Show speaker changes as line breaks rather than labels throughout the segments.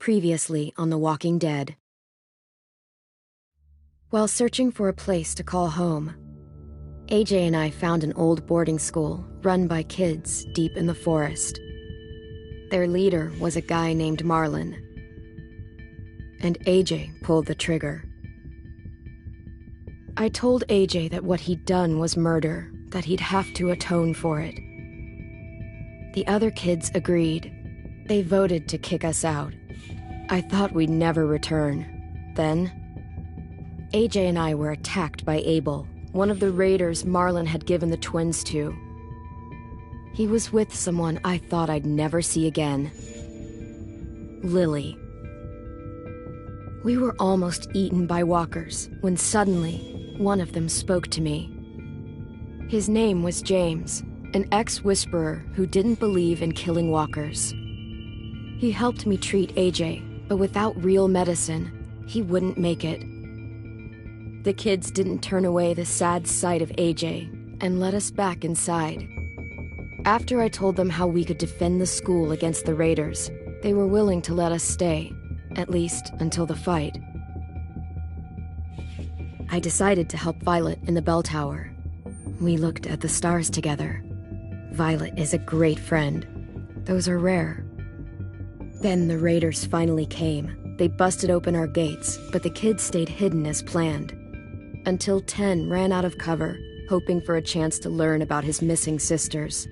Previously on The Walking Dead. While searching for a place to call home, AJ and I found an old boarding school run by kids deep in the forest. Their leader was a guy named Marlon, and AJ pulled the trigger. I told AJ that what he'd done was murder, that he'd have to atone for it. The other kids agreed. They voted to kick us out. I thought we'd never return. Then, AJ and I were attacked by Abel, one of the raiders Marlon had given the twins to. He was with someone I thought I'd never see again. Lily. We were almost eaten by walkers when suddenly one of them spoke to me. His name was James, an ex-whisperer who didn't believe in killing walkers. He helped me treat AJ, but without real medicine, he wouldn't make it. The kids didn't turn away the sad sight of AJ and let us back inside. After I told them how we could defend the school against the raiders, they were willing to let us stay, at least until the fight. I decided to help Violet in the bell tower. We looked at the stars together. Violet is a great friend. Those are rare. Then the raiders finally came. They busted open our gates, but the kids stayed hidden as planned. Until 10 ran out of cover, hoping for a chance to learn about his missing sisters.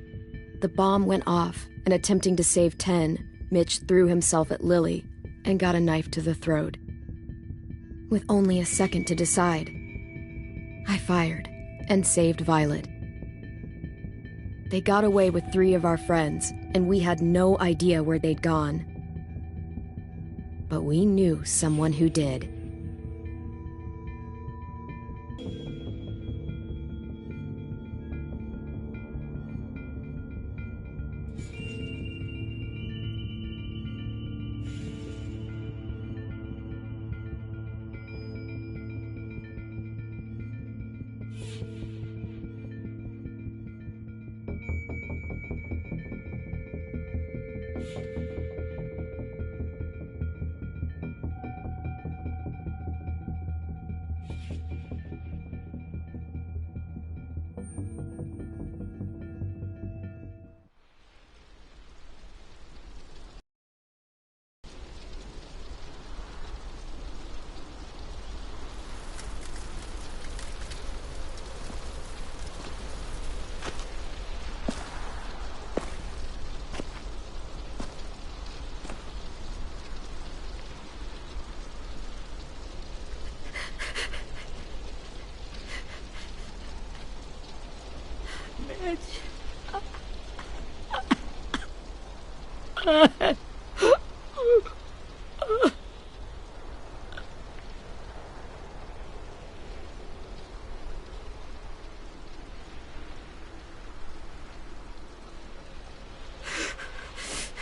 The bomb went off, and attempting to save 10, Mitch threw himself at Lily and got a knife to the throat. With only a second to decide, I fired and saved Violet. They got away with 3 of our friends, and we had no idea where they'd gone. But we knew someone who did.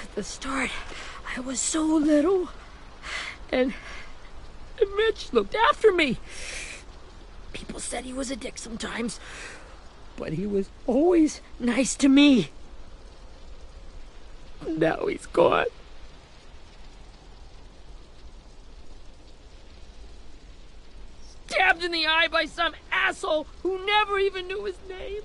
At the start, I was so little, and Mitch looked after me. People said he was a dick sometimes, but he was always nice to me. Now he's gone. Stabbed in the eye by some asshole who never even knew his name.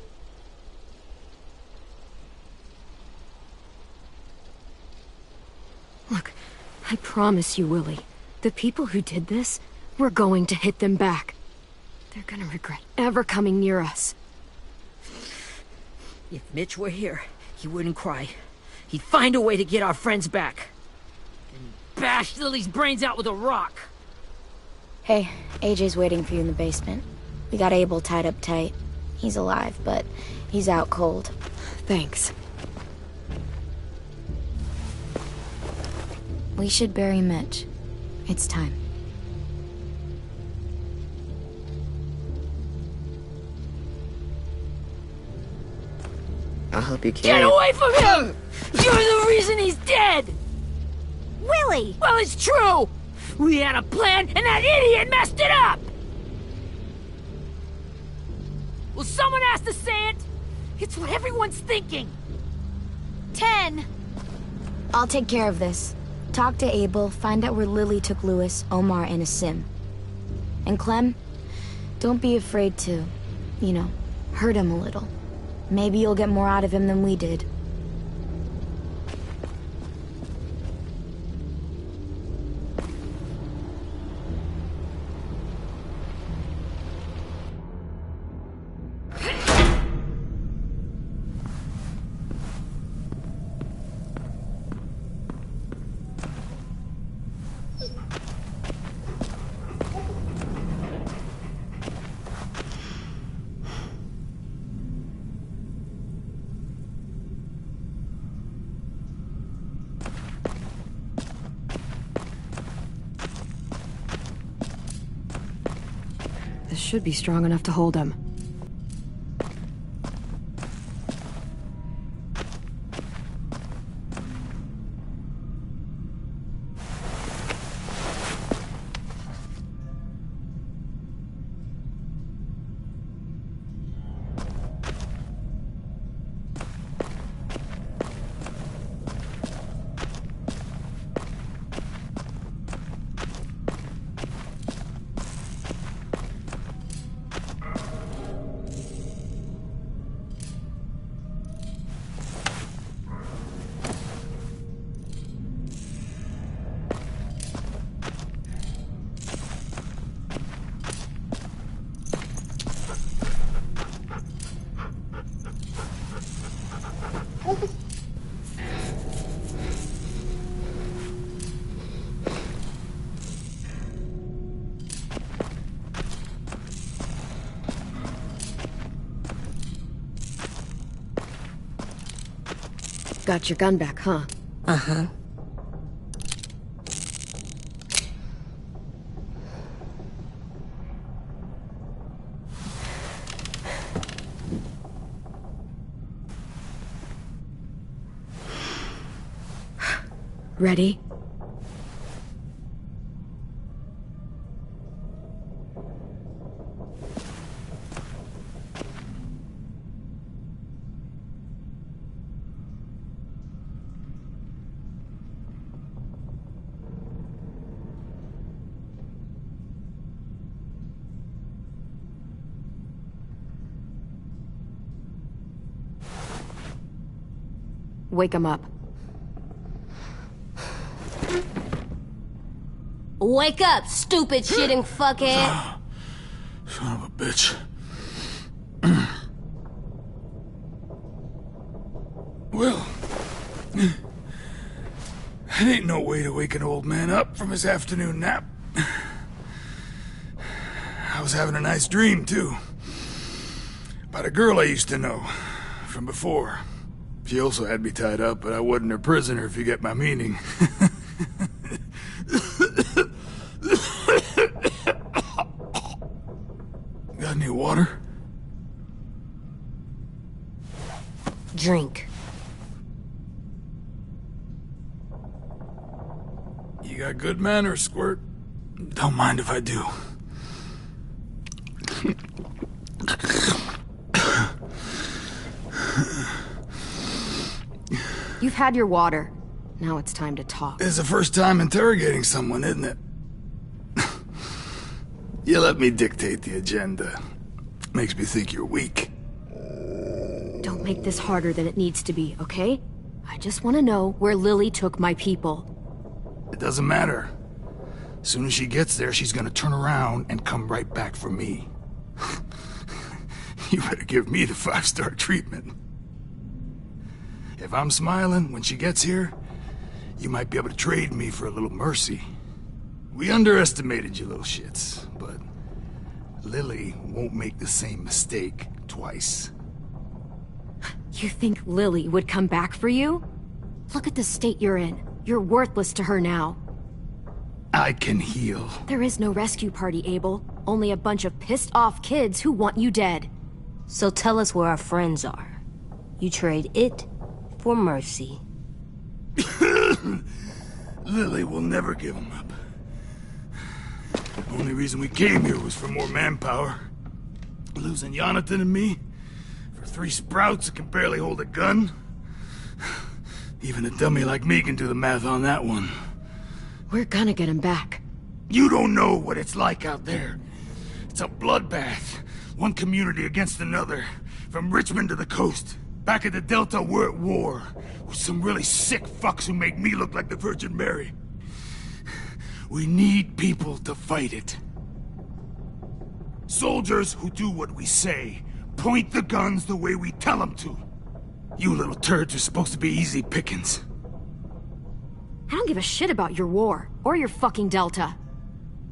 Look, I promise you, Willie, the people who did this, we're going to hit them back. They're gonna regret ever coming near us.
If Mitch were here, he wouldn't cry. He'd find a way to get our friends back. And bash Lily's brains out with a rock.
Hey, AJ's waiting for you in the basement. We got Abel tied up tight. He's alive, but he's out cold.
Thanks.
We should bury Mitch. It's time.
I'll help you carry.
Get away from him! You're the reason he's dead!
Willie!
Well, it's true! We had a plan, and that idiot messed it up! Well, someone has to say it! It's what everyone's thinking!
10! I'll take care of this. Talk to Abel, find out where Lily took Lewis, Omar, and Asim. And Clem, don't be afraid to, hurt him a little. Maybe you'll get more out of him than we did.
This should be strong enough to hold him. Got your gun back, huh?
Uh-huh.
Ready? Wake him up.
Wake up, stupid shitting fuckhead!
Son of a bitch. Well, that ain't no way to wake an old man up from his afternoon nap. I was having a nice dream, too. About a girl I used to know from before. She also had me tied up, but I wasn't her prisoner, if you get my meaning. Got any water?
Drink.
You got good manners, Squirt. Don't mind if I do.
You've had your water. Now it's time to talk.
It's the first time interrogating someone, isn't it? You let me dictate the agenda. Makes me think you're weak.
Don't make this harder than it needs to be, okay? I just want to know where Lily took my people.
It doesn't matter. As soon as she gets there, she's gonna turn around and come right back for me. You better give me the 5-star treatment. If I'm smiling when she gets here, you might be able to trade me for a little mercy. We underestimated you little shits, but Lily won't make the same mistake twice.
You think Lily would come back for you? Look at the state you're in. You're worthless to her now.
I can heal.
There is no rescue party, Abel. Only a bunch of pissed-off kids who want you dead.
So tell us where our friends are. You trade it for mercy.
Lily will never give them up. Only reason we came here was for more manpower. Losing Jonathan and me for 3 sprouts that can barely hold a gun. Even a dummy like me can do the math on that one.
We're gonna get him back.
You don't know what it's like out there. It's a bloodbath. One community against another. From Richmond to the coast. Back at the Delta, we're at war. With some really sick fucks who make me look like the Virgin Mary. We need people to fight it. Soldiers who do what we say. Point the guns the way we tell them to. You little turds are supposed to be easy pickings.
I don't give a shit about your war, or your fucking Delta.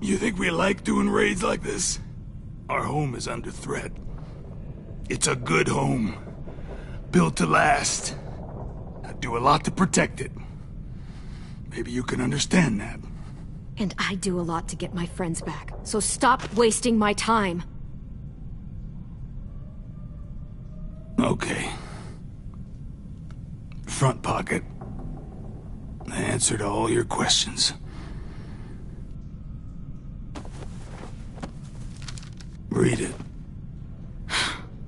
You think we like doing raids like this? Our home is under threat. It's a good home. Built to last. I do a lot to protect it. Maybe you can understand that.
And I do a lot to get my friends back, so stop wasting my time.
Okay. Front pocket. The answer to all your questions. Read it.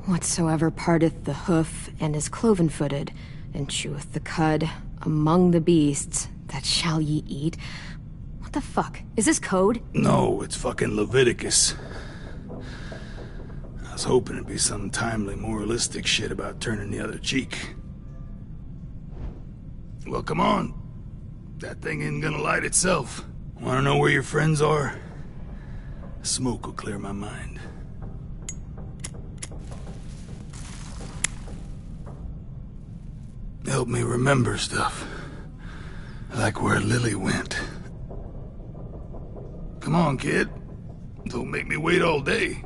Whatsoever parteth the hoof, and is cloven-footed, and cheweth the cud, among the beasts, that shall ye eat. What the fuck? Is this code?
No, it's fucking Leviticus. I was hoping it'd be some timely, moralistic shit about turning the other cheek. Well, come on. That thing ain't gonna light itself. Wanna know where your friends are? Smoke will clear my mind. Help me remember stuff. Like where Lily went. Come on, kid. Don't make me wait all day.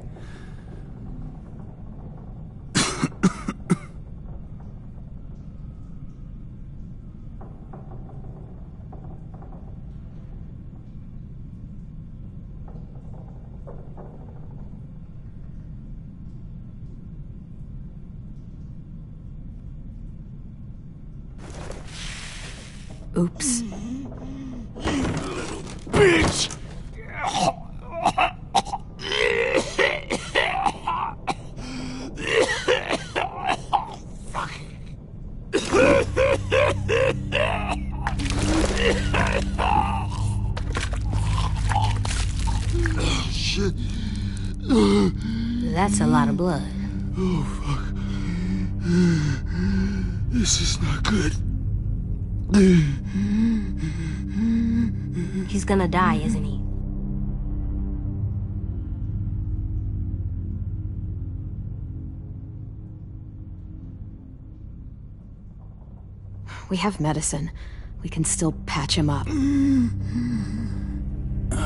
Oops.
Little bitch! Oh, shit.
That's a lot of blood.
Oh, fuck. This is not good.
He's gonna die, isn't he?
We have medicine. We can still patch him up.
I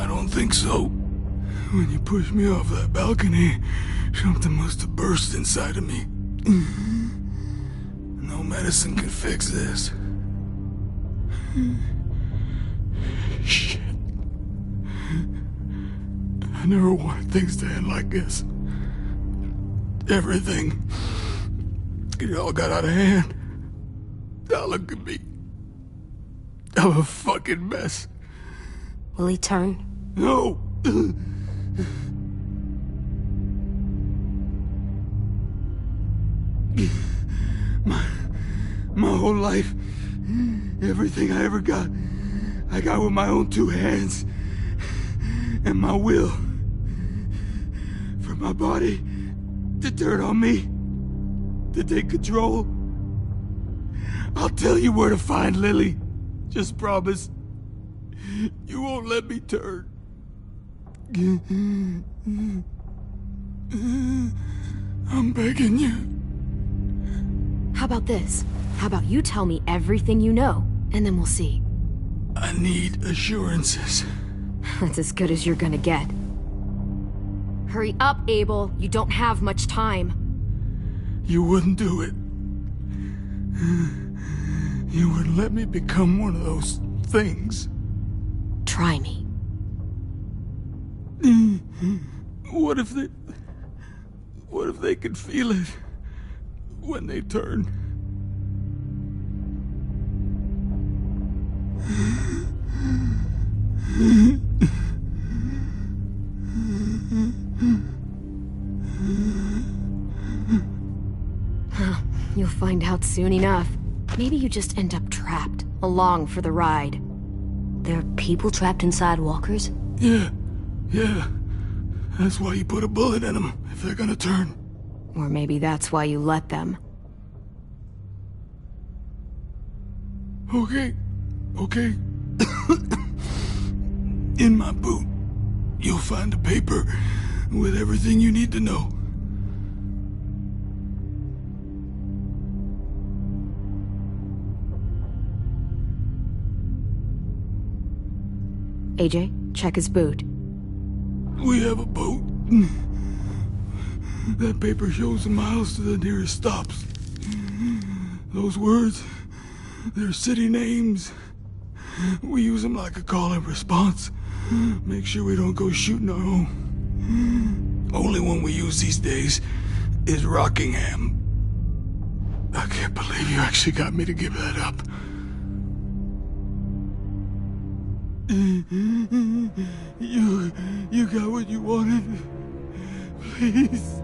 don't think so. When you pushed me off that balcony, something must have burst inside of me. No medicine can fix this. Shit. I never wanted things to end like this. Everything. It all got out of hand. Now look at me. I'm a fucking mess.
Will he turn?
No. My whole life, everything I ever got, I got with my own two hands and my will. For my body to turn on me, to take control. I'll tell you where to find Lily. Just promise you won't let me turn. I'm begging you.
How about this? How about you tell me everything you know, and then we'll see.
I need assurances.
That's as good as you're gonna get. Hurry up, Abel. You don't have much time.
You wouldn't do it. You wouldn't let me become one of those things.
Try me.
What if they could feel it when they turn?
You'll find out soon enough. Maybe you just end up trapped, along for the ride.
There are people trapped inside walkers?
Yeah. That's why you put a bullet in them, if they're gonna turn.
Or maybe that's why you let them.
Okay. In my boot, you'll find a paper with everything you need to know.
AJ, check his boot.
We have a boat. That paper shows the miles to the nearest stops. Those words, they're city names. We use them like a call and response. Make sure we don't go shooting our own. Only one we use these days is Rockingham. I can't believe you actually got me to give that up. You got what you wanted. Please,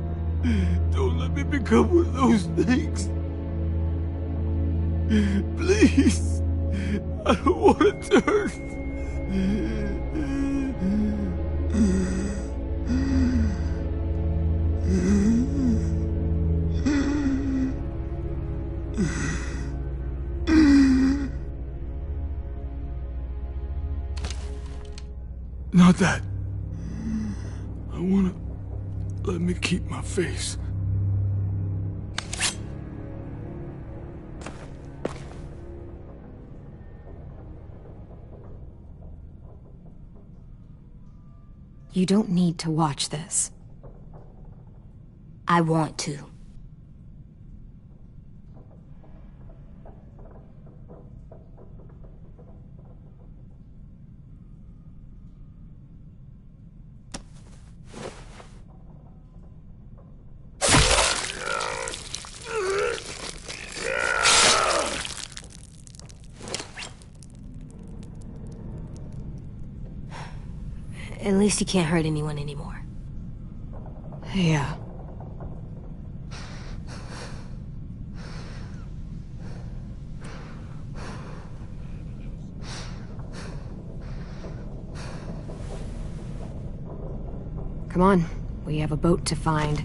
don't let me become one of those things. Please, I don't want to turn. Not that. I wanna let me keep my face.
You don't need to watch this.
I want to. At least he can't hurt anyone anymore.
Yeah. Come on, we have a boat to find.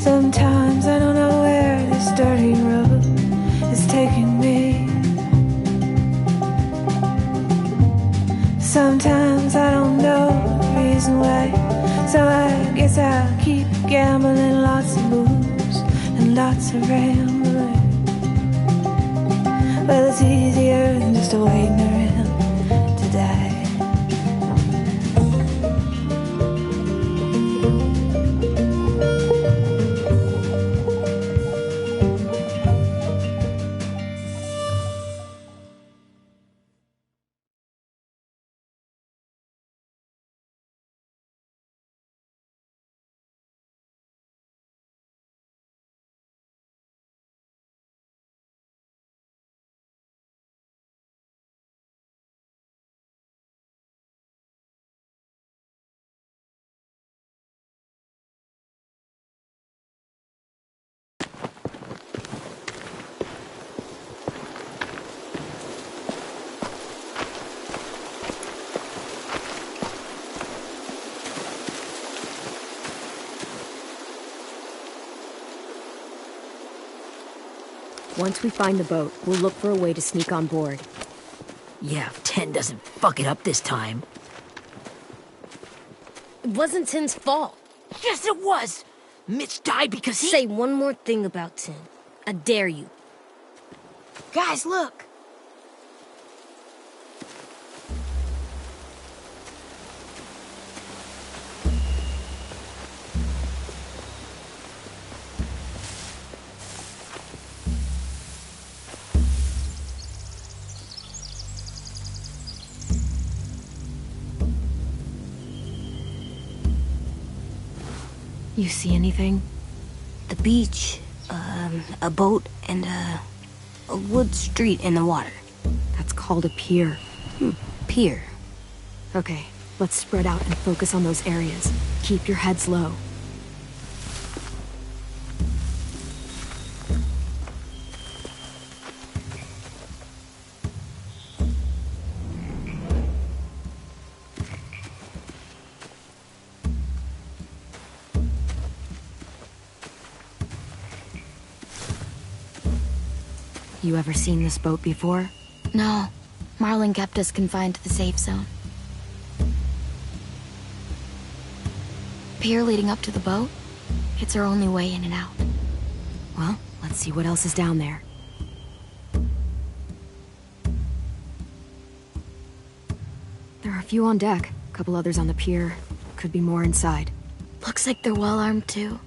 Sometimes I don't know where this dirty road is taking me. Sometimes I don't know the reason why, so I guess I'll keep gambling. Lots of moves and lots of rambling. Well, it's easier than just waiting around to die.
Once we find the boat, we'll look for a way to sneak on board.
Yeah, if 10 doesn't fuck it up this time.
It wasn't Tin's fault.
Yes, it was! Mitch died because he...
Say one more thing about Tin. I dare you.
Guys, look!
You see anything?
The beach, a boat, and a wood street in the water.
That's called a pier.
Pier.
Okay, let's spread out and focus on those areas. Keep your heads low. You ever seen this boat before?
No. Marlin kept us confined to the safe zone. Pier leading up to the boat? It's our only way in and out.
Well, let's see what else is down there. There are a few on deck, a couple others on the pier. Could be more inside.
Looks like they're well armed too.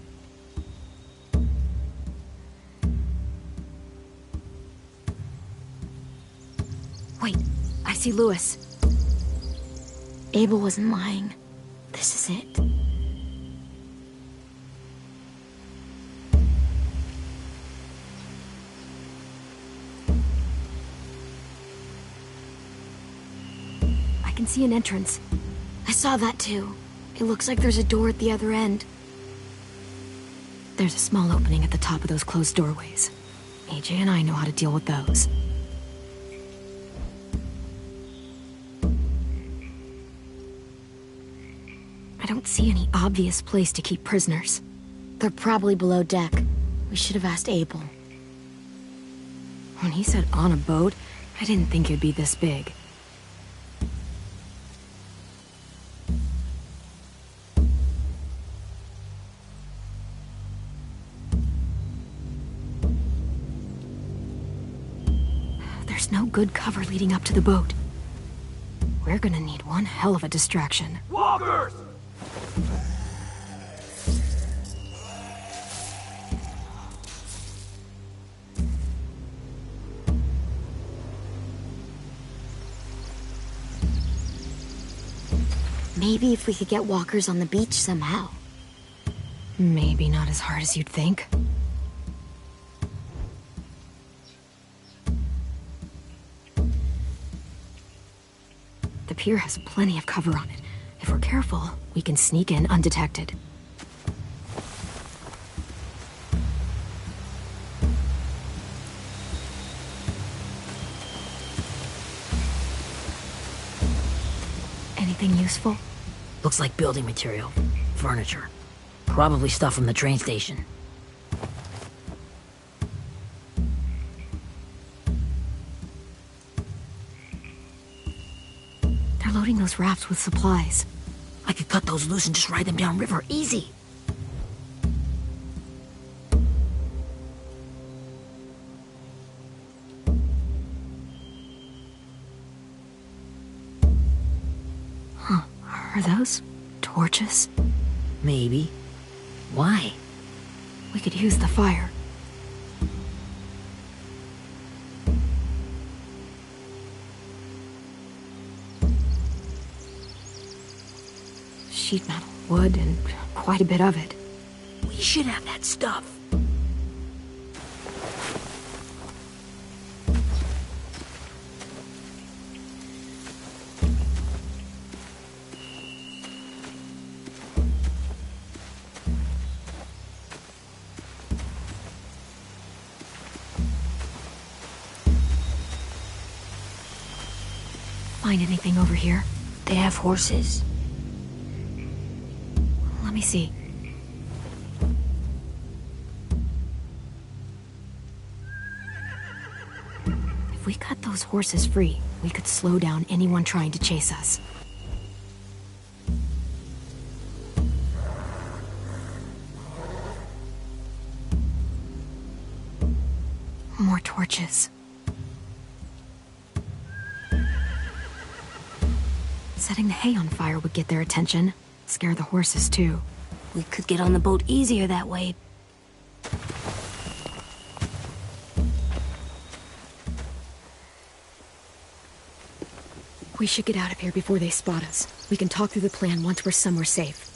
Wait, I see Lewis.
Abel wasn't lying. This is it.
I can see an entrance.
I saw that too. It looks like there's a door at the other end.
There's a small opening at the top of those closed doorways. AJ and I know how to deal with those. I don't see any obvious place to keep prisoners.
They're probably below deck. We should have asked Abel.
When he said on a boat, I didn't think it'd be this big. There's no good cover leading up to the boat. We're gonna need one hell of a distraction.
Walkers!
Maybe if we could get walkers on the beach somehow.
Maybe not as hard as you'd think. The pier has plenty of cover on it. If we're careful, we can sneak in undetected. Anything useful?
Looks like building material. Furniture. Probably stuff from the train station.
They're loading those rafts with supplies.
I could cut those loose and just ride them downriver. Easy.
Are those torches?
Maybe. Why?
We could use the fire. Sheet metal, wood, and quite a bit of it.
We should have that stuff.
Find anything over here?
They have horses.
Let me see. If we cut those horses free, we could slow down anyone trying to chase us. More torches. Setting the hay on fire would get their attention. Scare the horses, too.
We could get on the boat easier that way.
We should get out of here before they spot us. We can talk through the plan once we're somewhere safe.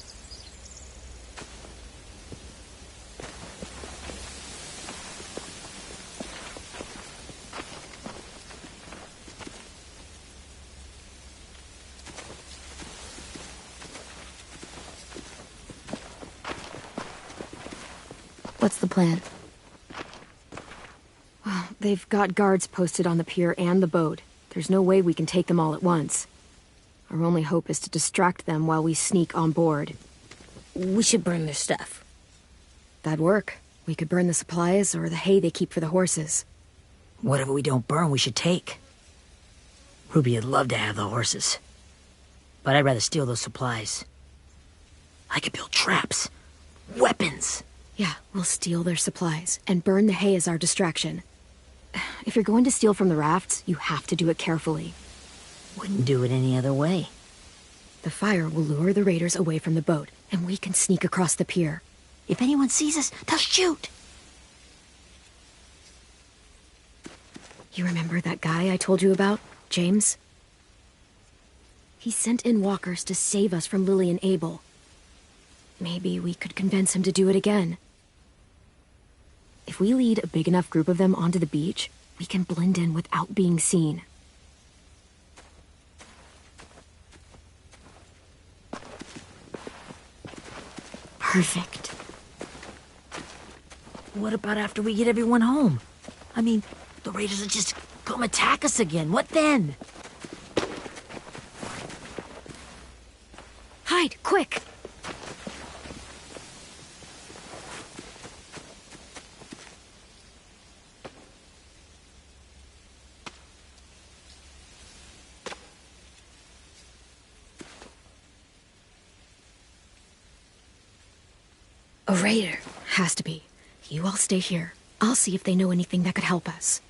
What's the plan?
Well, they've got guards posted on the pier and the boat. There's no way we can take them all at once. Our only hope is to distract them while we sneak on board.
We should burn their stuff.
That'd work. We could burn the supplies or the hay they keep for the horses.
Whatever we don't burn, we should take. Ruby'd love to have the horses. But I'd rather steal those supplies. I could build traps. Weapons.
Yeah, we'll steal their supplies and burn the hay as our distraction. If you're going to steal from the rafts, you have to do it carefully.
Wouldn't do it any other way.
The fire will lure the raiders away from the boat, and we can sneak across the pier.
If anyone sees us, they'll shoot.
You remember that guy I told you about, James? He sent in walkers to save us from Lily and Abel. Maybe we could convince him to do it again. If we lead a big enough group of them onto the beach, we can blend in without being seen. Perfect.
What about after we get everyone home? I mean, the raiders will just come attack us again. What then?
Hide, quick! A raider. Has to be. You all stay here. I'll see if they know anything that could help us.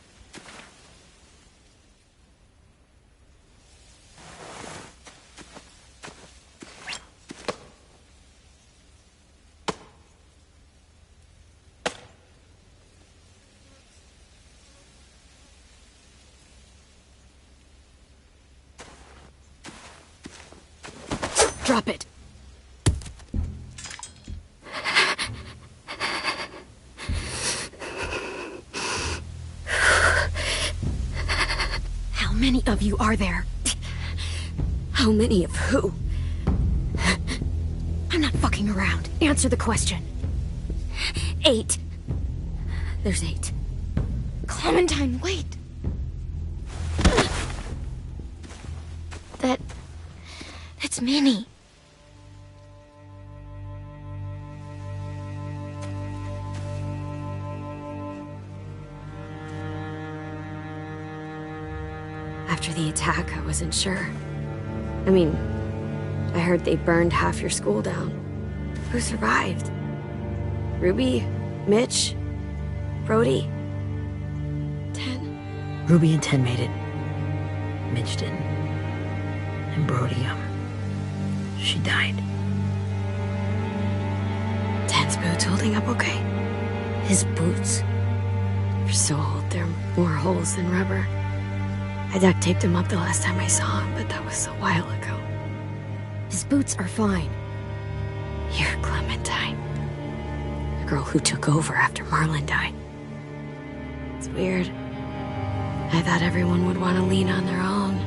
Drop it. How many of you are there? How many of who? I'm not fucking around. Answer the question. 8. There's 8. Clementine, wait. That's Minnie. After the attack, I wasn't sure. I mean, I heard they burned half your school down. Who survived? Ruby? Mitch? Brody? 10?
Ruby and 10 made it. Mitch didn't. And Brody, she died.
10's boots holding up okay?
His boots?
They're so old, there are more holes than rubber. I duct taped him up the last time I saw him, but that was a while ago. His boots are fine. You're Clementine. The girl who took over after Marlon died. It's weird. I thought everyone would want to lean on their own.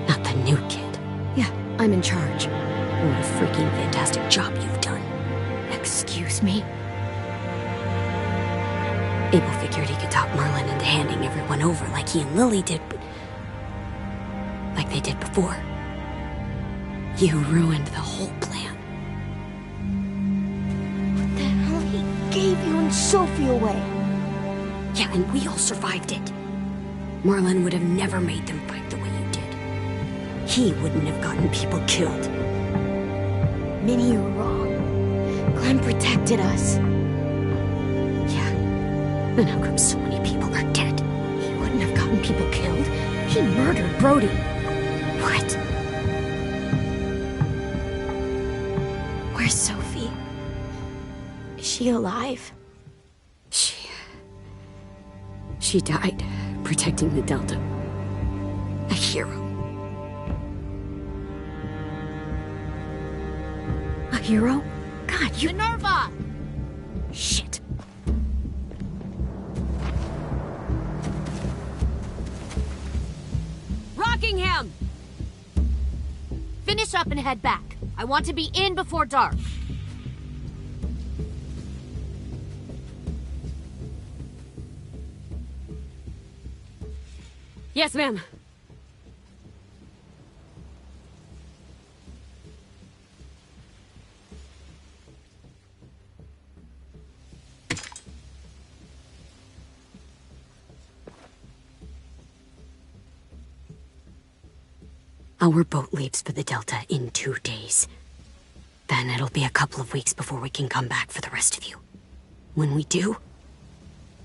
Not the new kid.
Yeah, I'm in charge.
What a freaking fantastic job you've done.
Excuse me?
Abel figured he could talk Marlon into handing everyone over like he and Lily did, but like they did before. You ruined the whole plan.
What the hell? He gave you and Sophie away.
Yeah, and we all survived it. Marlon would have never made them fight the way you did. He wouldn't have gotten people killed.
Minnie, you're wrong. Clem protected us.
And how come so many people are dead?
He wouldn't have gotten people killed. He murdered Brody.
What?
Where's Sophie? Is she alive?
She died protecting the Delta. A hero. A hero? God, you...
Minerva!
Shit.
Rockingham! Finish up and head back. I want to be in before dark.
Yes, ma'am.
Our boat leaves for the Delta in 2 days. Then it'll be a couple of weeks before we can come back for the rest of you. When we do,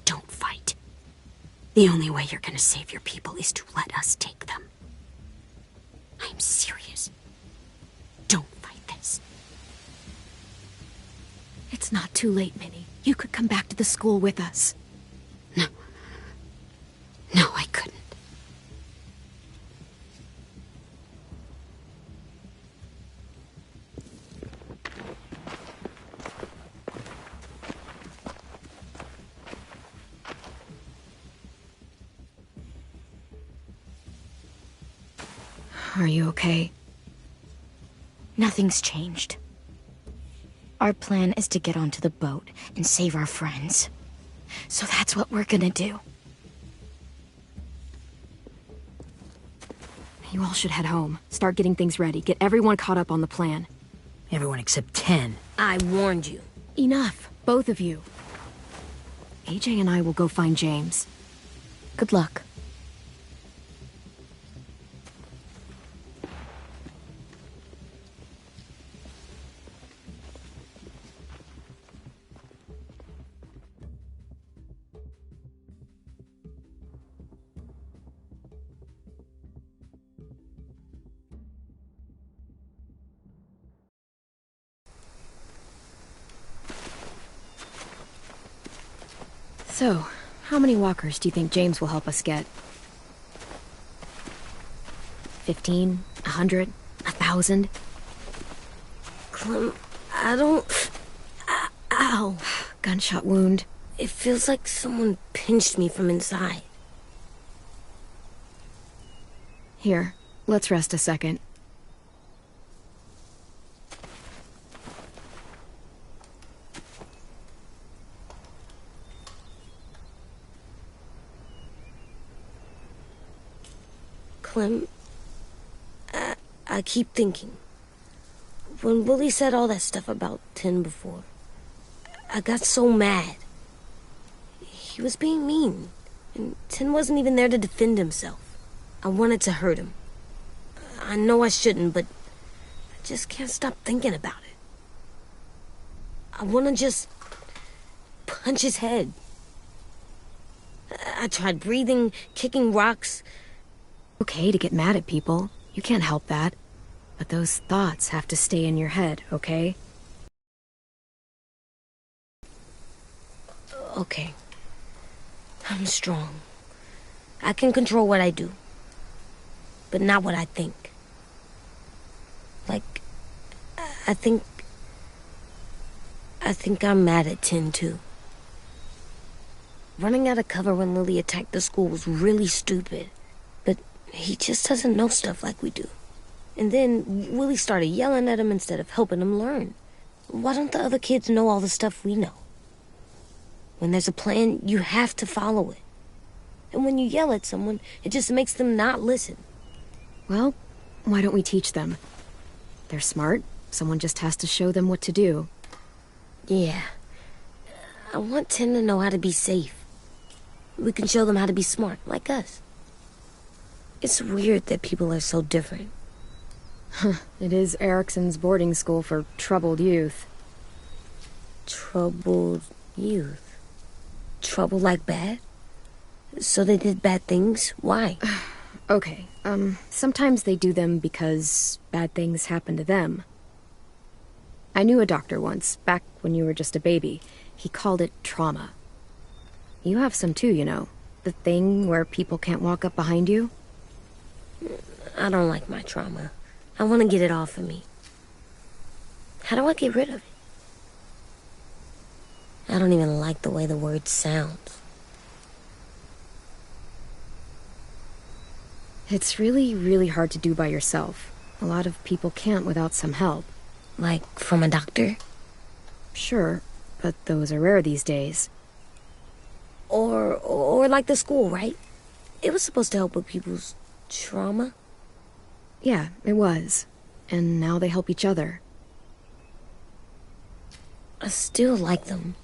don't fight. The only way you're gonna save your people is to let us take them. I'm serious. Don't fight this.
It's not too late, Minnie. You could come back to the school with us.
No. No, I couldn't.
Are you okay?
Nothing's changed. Our plan is to get onto the boat and save our friends. So that's what we're gonna do.
You all should head home. Start getting things ready. Get everyone caught up on the plan.
Everyone except 10.
I warned you.
Enough, both of you. AJ and I will go find James.
Good luck.
So, how many walkers do you think James will help us get? 15? 100? 1,000?
Clem, I don't... Ow.
Gunshot wound.
It feels like someone pinched me from inside.
Here, let's rest a second.
Clem, I keep thinking. When Willie said all that stuff about Tin before, I got so mad. He was being mean, and Tin wasn't even there to defend himself. I wanted to hurt him. I know I shouldn't, but I just can't stop thinking about it. I want to just punch his head. I tried breathing, kicking rocks.
Okay to get mad at people. You can't help that. But those thoughts have to stay in your head, okay?
Okay. I'm strong. I can control what I do. But not what I think. Like, I think I'm mad at Tin, too. Running out of cover when Lily attacked the school was really stupid. But he just doesn't know stuff like we do. And then Willie started yelling at him instead of helping him learn. Why don't the other kids know all the stuff we know? When there's a plan, you have to follow it. And when you yell at someone, it just makes them not listen.
Well, why don't we teach them? They're smart. Someone just has to show them what to do.
Yeah. I want Tin to know how to be safe. We can show them how to be smart, like us. It's weird that people are so different.
It is Erickson's boarding school for troubled youth.
Troubled youth? Trouble like bad? So they did bad things? Why?
Okay, sometimes they do them because bad things happen to them. I knew a doctor once, back when you were just a baby. He called it trauma. You have some too, you know. The thing where people can't walk up behind you.
I don't like my trauma. I want to get it off of me. How do I get rid of it? I don't even like the way the word sounds.
It's really, really hard to do by yourself. A lot of people can't without some help.
Like from a doctor?
Sure, but those are rare these days.
Or like the school, right? It was supposed to help with people's trauma.
Yeah, it was. And now they help each other.
I still like them.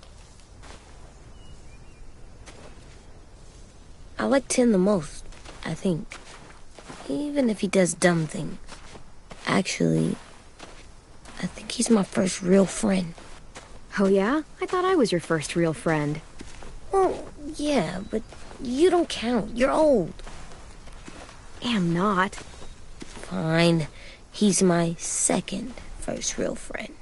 I like Tin the most, I think. Even if he does dumb things. Actually, I think he's my first real friend.
Oh yeah? I thought I was your first real friend.
Well, yeah, but you don't count. You're old.
Am not.
Fine. He's my second first real friend.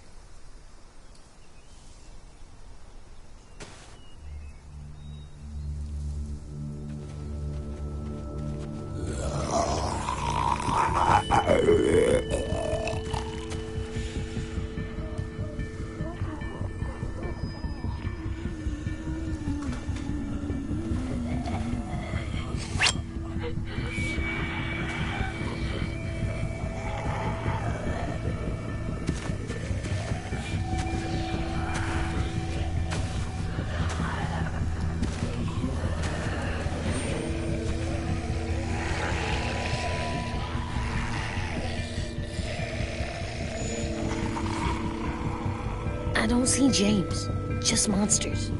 I don't see James. Just monsters.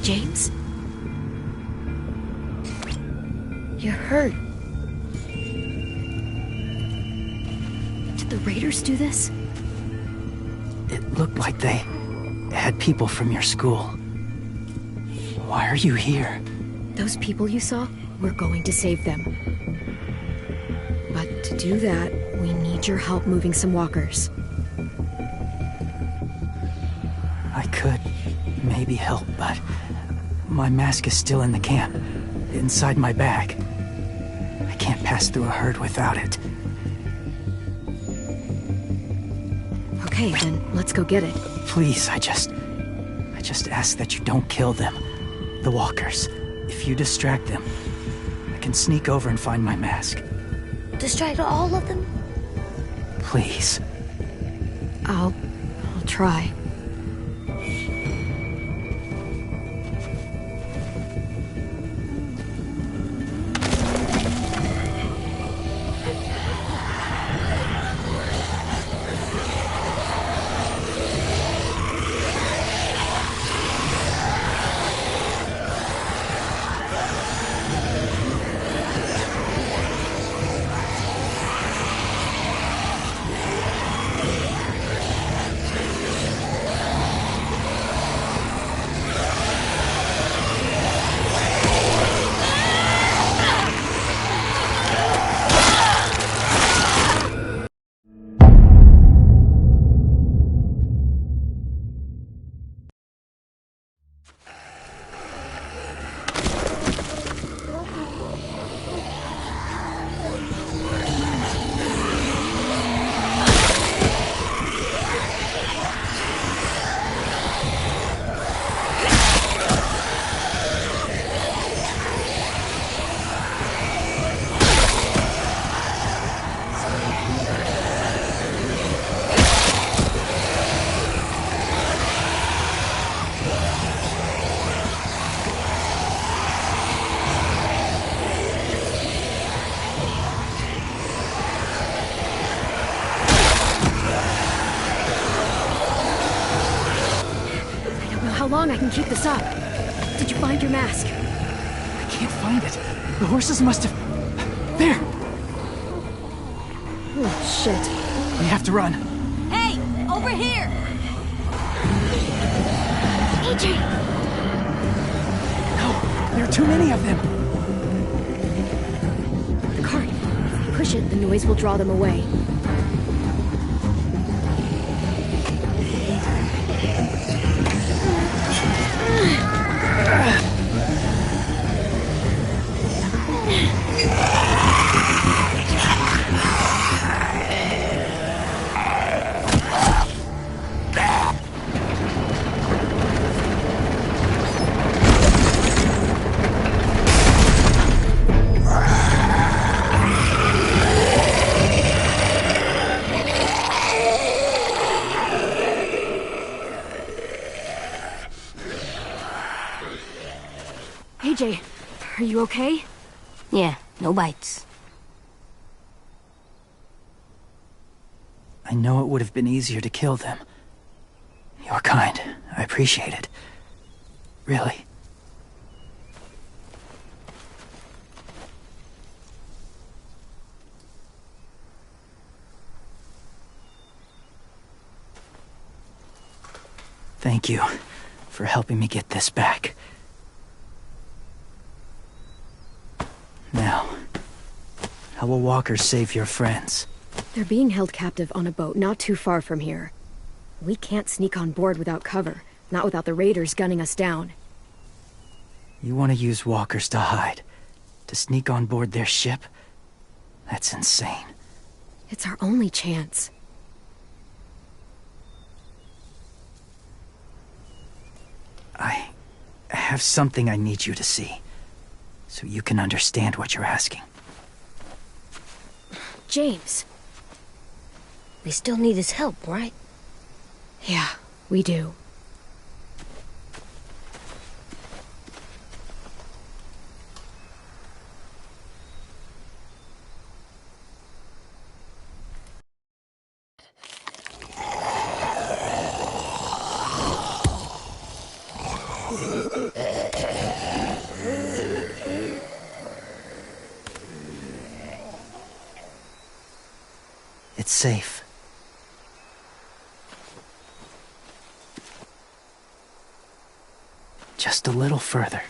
James?
You're hurt.
Did the raiders do this?
It looked like they had people from your school. Why are you here?
Those people you saw? We're going to save them. But to do that, we need your help moving some walkers.
I could maybe help, but my mask is still in the camp, inside my bag. I can't pass through a herd without it.
Okay, then let's go get it.
Please, I just ask that you don't kill them. The walkers. If you distract them, I can sneak over and find my mask.
Distract all of them?
Please.
I'll try. How long I can keep this up? Did you find your mask?
I can't find it. The horses must have... There!
Oh, shit.
We have to run.
Hey, over here!
AJ!
No, there are too many of them.
The cart. If we push it, the noise will draw them away.
AJ, are you okay?
Yeah, no bites.
I know it would have been easier to kill them. You're kind. I appreciate it. Really. Thank you for helping me get this back. Now, how will walkers save your friends?
They're being held captive on a boat not too far from here. We can't sneak on board without cover, not without the raiders gunning us down.
You want to use walkers to hide? To sneak on board their ship? That's insane.
It's our only chance.
I have something I need you to see, so you can understand what you're asking.
James.
We still need his help, right?
Yeah, we do.
It's safe. Just a little further.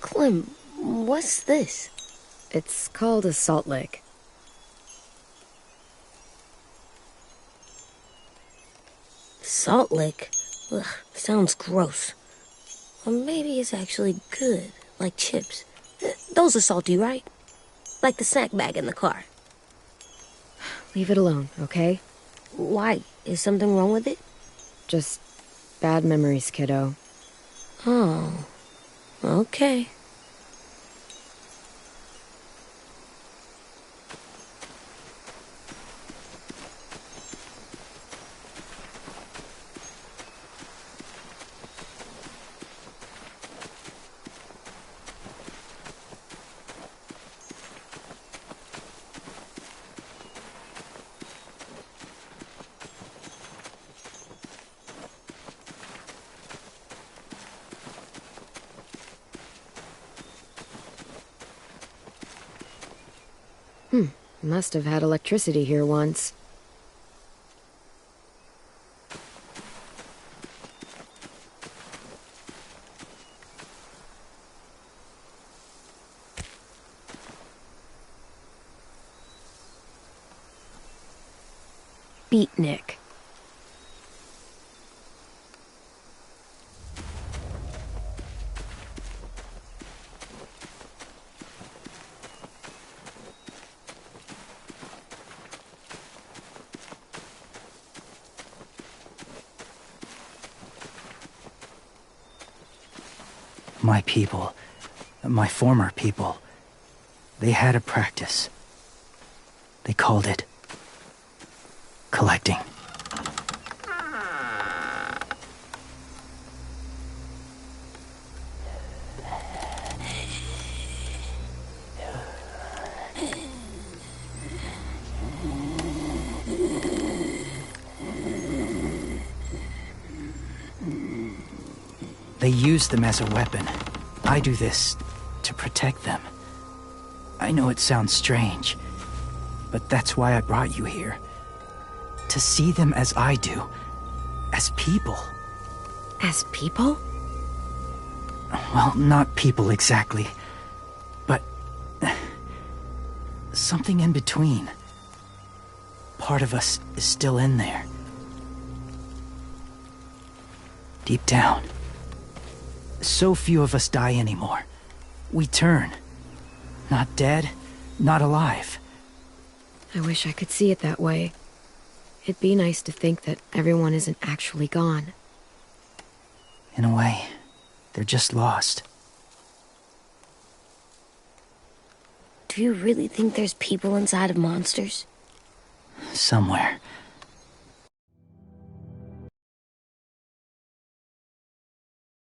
Clem, what's this?
It's called a salt lick.
Salt lick? Ugh, sounds gross. Or maybe it's actually good, like chips. Those are salty, right? Like the snack bag in the car.
Leave it alone, okay?
Why? Is something wrong with it?
Just bad memories, kiddo.
Oh, okay.
Must have had electricity here once. Beatnik.
My people, my former people, they had a practice. They called it collecting. They use them as a weapon. I do this to protect them. I know it sounds strange, but that's why I brought you here. To see them as I do, as people.
As people?
Well, not people exactly, but something in between. Part of us is still in there, Deep down, so few of us die anymore. We turn. Not dead, not alive.
I wish I could see it that way. It'd be nice to think that everyone isn't actually gone.
In a way, they're just lost.
Do you really think there's people inside of monsters?
Somewhere.